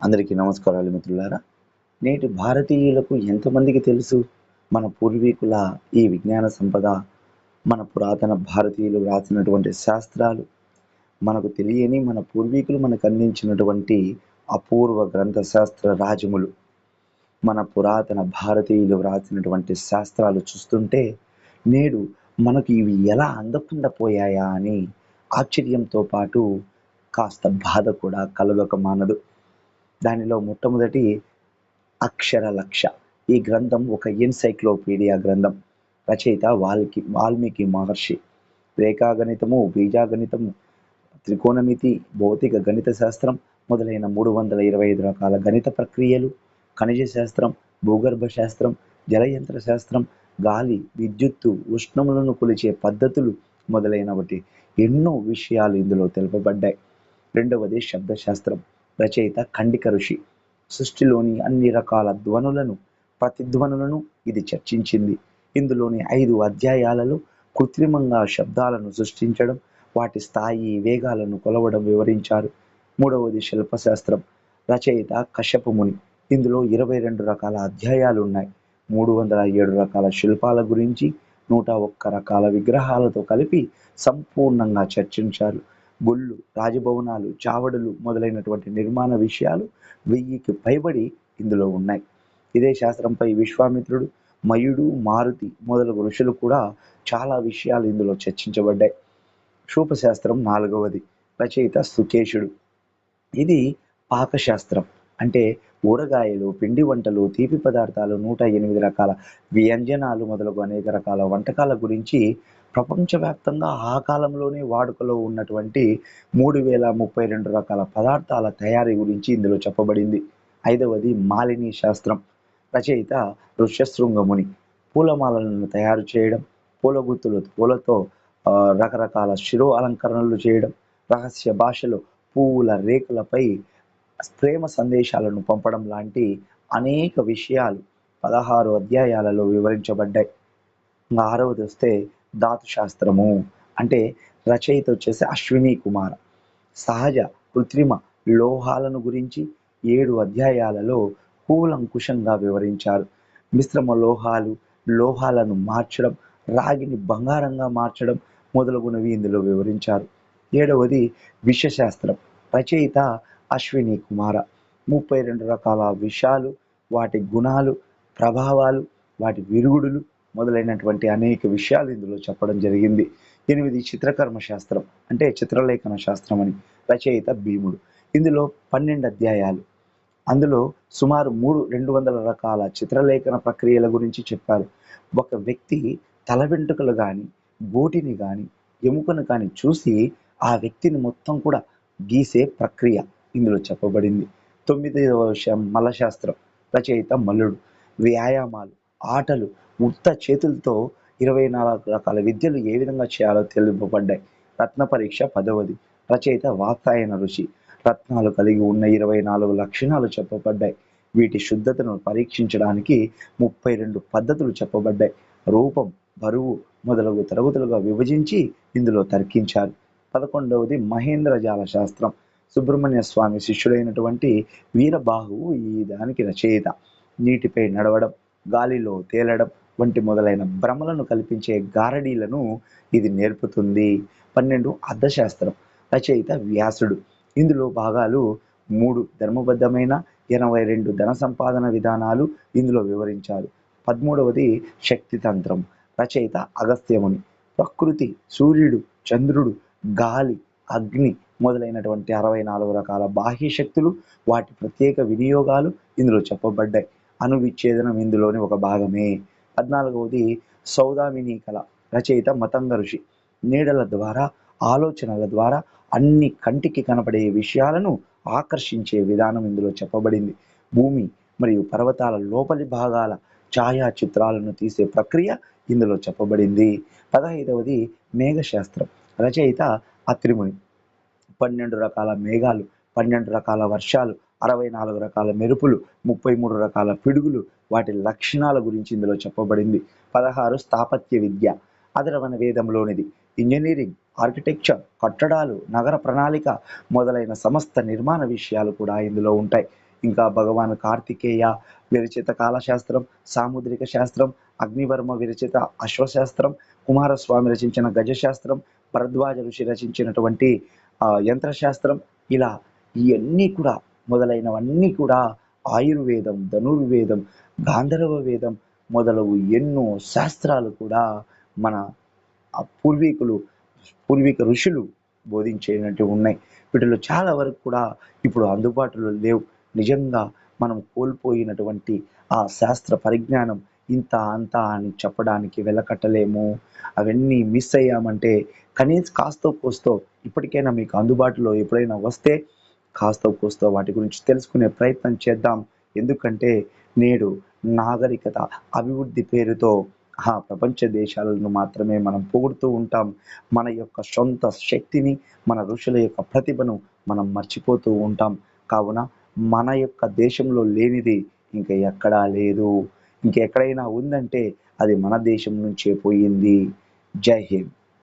అందరికీ నమస్కారాలు మిత్రులారా. నేటి భారతీయులకు ఎంతమందికి తెలుసు మన పూర్వీకుల ఈ విజ్ఞాన సంపద, మన పురాతన భారతీయులు రాసినటువంటి శాస్త్రాలు, మనకు తెలియని మన పూర్వీకులు మనకు అందించినటువంటి అపూర్వ గ్రంథ శాస్త్ర రాజములు, మన పురాతన భారతీయులు రాసినటువంటి శాస్త్రాలు చూస్తుంటే నేడు మనకు ఇవి ఎలా అందకుండా పోయాయా అని ఆశ్చర్యంతో పాటు కాస్త బాధ కూడా కలగక మానదు. దానిలో మొట్టమొదటి అక్షర లక్ష. ఈ గ్రంథం ఒక ఎన్సైక్లోపీడియా గ్రంథం. రచయిత వాల్మీకి మహర్షి. రేఖాగణితము, బీజాగణితము, త్రికోణమితి, భౌతిక గణిత శాస్త్రం మొదలైన 325 రకాల గణిత ప్రక్రియలు, ఖనిజ శాస్త్రం, భూగర్భ శాస్త్రం, జలయంత్ర శాస్త్రం, గాలి, విద్యుత్తు, ఉష్ణములను కొలిచే పద్ధతులు మొదలైనవి ఎన్నో విషయాలు ఇందులో తెలుపబడ్డాయి. రెండవది శబ్దశాస్త్రం. రచయిత ఖండిక ఋషి. సృష్టిలోని అన్ని రకాల ధ్వనులను, ప్రతిధ్వనులను ఇది చర్చించింది. ఇందులోని 5 అధ్యాయాలలో కృత్రిమంగా శబ్దాలను సృష్టించడం, వాటి స్థాయి, వేగాలను కొలవడం వివరించారు. మూడవది శిల్పశాస్త్రం. రచయిత కశ్యప ముని. ఇందులో 22 రకాల అధ్యాయాలు ఉన్నాయి. 307 రకాల శిల్పాల గురించి 101 రకాల విగ్రహాలతో కలిపి సంపూర్ణంగా చర్చించారు. గుళ్ళు, రాజభవనాలు, చావడులు మొదలైనటువంటి నిర్మాణ విషయాలు 1000కి పైబడి ఇందులో ఉన్నాయి. ఇదే శాస్త్రంపై విశ్వామిత్రుడు, మయుడు, మారుతి మొదలగు ఋషులు కూడా చాలా విషయాలు ఇందులో చర్చించబడ్డాయి. శూపశాస్త్రం నాలుగవది. రచయిత సుకేషుడు. ఇది పాకశాస్త్రం. అంటే ఊరగాయలు, పిండి వంటలు, తీపి పదార్థాలు, 108 రకాల వ్యంజనాలు మొదలగు అనేక రకాల వంటకాల గురించి ప్రపంచవ్యాప్తంగా ఆ కాలంలోనే వాడుకలో ఉన్నటువంటి 3032 రకాల పదార్థాల తయారీ గురించి ఇందులో చెప్పబడింది. ఐదవది మాలిని శాస్త్రం. రచయిత ఋష్యశృంగముని. పూలమాలలను తయారు చేయడం, పూలతో రకరకాల శిరో అలంకరణలు చేయడం, రహస్య భాషలో పువ్వుల రేకులపై ప్రేమ సందేశాలను పంపడం లాంటి అనేక విషయాలు 16 అధ్యాయాలలో వివరించబడ్డాయి. ఆరవది వస్తే ధాతు శాస్త్రము. అంటే రచయిత వచ్చేసి అశ్విని కుమార. సహజ, కృత్రిమ లోహాలను గురించి 7 అధ్యాయాలలో కూలంకుషంగా వివరించారు. మిశ్రమ లోహాలను మార్చడం, రాగిని బంగారంగా మార్చడం మొదలగునవి ఇందులో వివరించారు. ఏడవది విషశాస్త్రం. రచయిత అశ్విని కుమార. 32 రకాల విషాలు, వాటి గుణాలు, ప్రభావాలు, వాటి విరుగుడులు మొదలైనటువంటి అనేక విషయాలు ఇందులో చెప్పడం జరిగింది. 8 చిత్రకర్మ శాస్త్రం. అంటే చిత్రలేఖన శాస్త్రం అని. రచయిత భీముడు. ఇందులో 12 అధ్యాయాలు. అందులో సుమారు 200 రకాల చిత్రలేఖన ప్రక్రియల గురించి చెప్పారు. ఒక వ్యక్తి తల వెంట్రుకలు కానీ, గోటిని కానీ, ఎముకను కానీ చూసి ఆ వ్యక్తిని మొత్తం కూడా గీసే ప్రక్రియ ఇందులో చెప్పబడింది. 9వ విషయం మల్లశాస్త్రం. రచయిత మల్లుడు. వ్యాయామాలు, ఆటలు, ఉత్త చేతులతో 24 రకాల విద్యలు ఏ విధంగా చేయాలో తెలుపబడ్డాయి. రత్న పరీక్ష 10వది. రచయిత వాత్సాయన ఋషి. రత్నాలు కలిగి ఉన్న 24 లక్షణాలు చెప్పబడ్డాయి. వీటి శుద్ధతను పరీక్షించడానికి 32 పద్ధతులు చెప్పబడ్డాయి. రూపం, బరువు మొదలగు తరగతులుగా విభజించి ఇందులో తర్కించారు. 11వది మహేంద్రజాల శాస్త్రం. సుబ్రహ్మణ్య స్వామి శిష్యుడైనటువంటి వీరబాహువు ఈ దానికి రచయిత. నీటిపై నడవడం, గాలిలో తేలడం వంటి మొదలైన భ్రమలను కల్పించే గారడీలను ఇది నేర్పుతుంది. 12 అర్థశాస్త్రం. రచయిత వ్యాసుడు. ఇందులో భాగాలు 3 ధర్మబద్ధమైన, 82 ధన సంపాదన విధానాలు ఇందులో వివరించారు. 13వది శక్తితంత్రం. రచయిత అగస్త్యముని. ప్రకృతి, సూర్యుడు, చంద్రుడు, గాలి, అగ్ని మొదలైనటువంటి 64 రకాల బాహ్య శక్తులు, వాటి ప్రత్యేక వినియోగాలు ఇందులో చెప్పబడ్డాయి. అణువిచ్ఛేదనం ఇందులోని ఒక భాగమే. 14వది సౌదామిని కళ. రచయిత మతంగ ఋషి. నీడల ద్వారా, ఆలోచనల ద్వారా అన్ని కంటికి కనపడే విషయాలను ఆకర్షించే విధానం ఇందులో చెప్పబడింది. భూమి మరియు పర్వతాల లోపలి భాగాల ఛాయాచిత్రాలను తీసే ప్రక్రియ ఇందులో చెప్పబడింది. 15వది మేఘశాస్త్రం. రచయిత అత్రిముని. 12 రకాల మేఘాలు, 12 రకాల వర్షాలు, 64 రకాల మెరుపులు, 33 రకాల పిడుగులు, వాటి లక్షణాల గురించి ఇందులో చెప్పబడింది. 16 స్థాపత్య విద్య. అథర్వణ వేదంలోనిది. ఇంజనీరింగ్, ఆర్కిటెక్చర్, కట్టడాలు, నగర ప్రణాళిక మొదలైన సమస్త నిర్మాణ విషయాలు కూడా ఇందులో ఉంటాయి. ఇంకా భగవాన్ కార్తికేయ విరచిత కాలశాస్త్రం, సాముద్రిక శాస్త్రం, అగ్నివర్మ విరచిత అశ్వశాస్త్రం, కుమారస్వామి రచించిన గజశాస్త్రం, భరద్వాజ ఋషి రచించినటువంటి యంత్రశాస్త్రం, ఇలా ఇవన్నీ కూడా మొదలైనవన్నీ కూడా ఆయుర్వేదం, ధనుర్వేదం, గాంధర్వ వేదం మొదలగు ఎన్నో శాస్త్రాలు కూడా మన పూర్వీక ఋషులు బోధించేనట్టు ఉన్నాయి. వీటిలో చాలా వరకు కూడా ఇప్పుడు అందుబాటులో లేవు. నిజంగా మనం కోల్పోయినటువంటి ఆ శాస్త్ర పరిజ్ఞానం ఇంత అంత అని చెప్పడానికి వెలకట్టలేము. అవన్నీ మిస్ అయ్యామంటే కనీసం కాస్తో కోస్తో ఇప్పటికైనా మీకు అందుబాటులో ఎప్పుడైనా వస్తే కాస్తో కోస్తో వాటి గురించి తెలుసుకునే ప్రయత్నం చేద్దాం. ఎందుకంటే నేడు నాగరికత అభివృద్ధి పేరుతో ప్రపంచ దేశాలను మాత్రమే మనం పొగుడుతూ ఉంటాం. మన యొక్క సొంత శక్తిని, మన ఋషుల యొక్క ప్రతిభను మనం మర్చిపోతూ ఉంటాం. కావున మన యొక్క దేశంలో లేనిది ఇంకా ఎక్కడా లేదు. ఇంకెక్కడైనా ఉందంటే అది మన దేశం నుంచే పోయింది. జై హింద్.